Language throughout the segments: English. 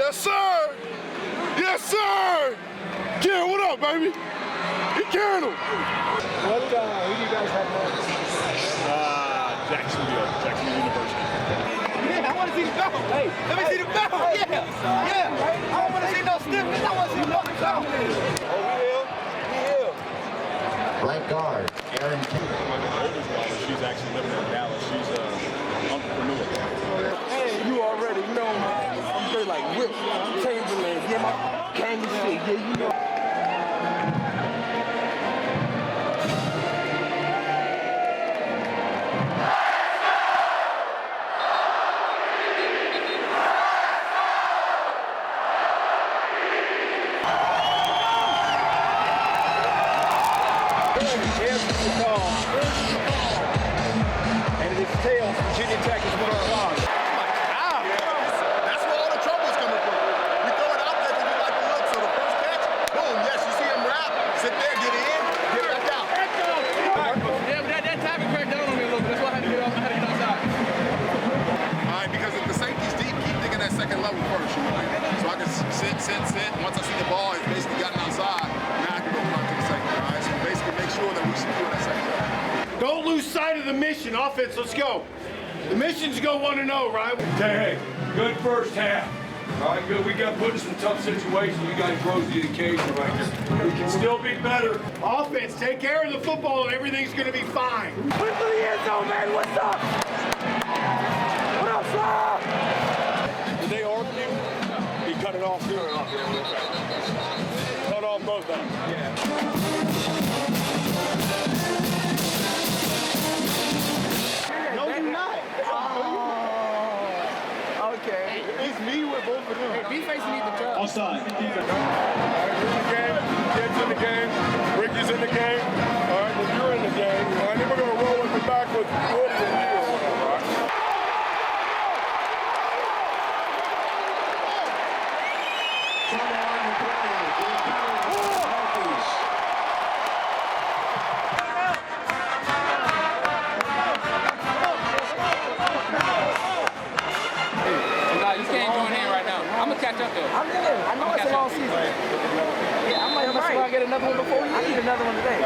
Yes, sir! Yes, sir! Karen, what up, baby? He carrying him. Who do you guys have next? Jacksonville University. Yeah, I want to see the belt. Hey, let me see the belt. Yeah. I don't want to see no stiffness. I want to see the belt. Oh, we here. Right guard, Aaron King. My oldest daughter, she's actually living in Dallas. She's an entrepreneur. Hey, you already know, man. I'm very like Whip, Chamberlain, yeah, my gang and shit, yeah, you know. And it's tails, Virginia Tech is one of our That's where all the trouble's coming from. We throw it out there because we like the look. So the first catch, boom, yes, you see him wrap, sit there, get in, get back out. Yeah, but that time it cracked down on me a little bit. That's why I had to get off. I had to get outside. All right, because if the safety's deep, keep thinking that second level first. You know? So I can sit. Once I see the ball, it's basically gotten outside. Now I can go front to the safety. All right, so basically make sure that we secure that second level. Don't lose sight of the mission. Offense, let's go. The mission's to go 1-0, right? Hey, good first half. All right, good. We got put in some tough situations. You guys rose to the occasion right here. We can still be better. Offense, take care of the football and everything's going to be fine. Put it to the end zone, man. What's up? What up, Sly? Did they argue? He cut it off. Cut off both of them. No, you're not. Oh, okay. It's me with both of them. Hey, B-Face need the job. Offside. All right, you're in the game. Kid's in the game. Ricky's in the game. All right, then you're in the game. All right, then we're going to roll at the back with Woody and you. All right. Nah, you can't join in right now. I'm gonna catch up though. I'm in it. I know it's a long season. Yeah, I might have to get another one before you. I need another one today.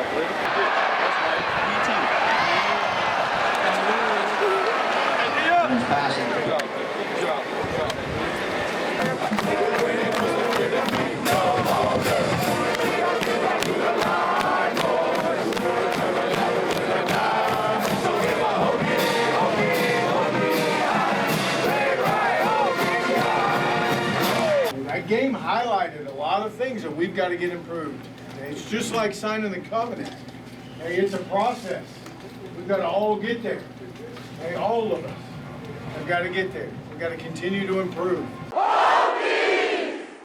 That game highlighted a lot of things that we've got to get improved. It's just like signing the covenant. Hey, it's a process. We've got to all get there. Hey, all of us have got to get there. We've got to continue to improve.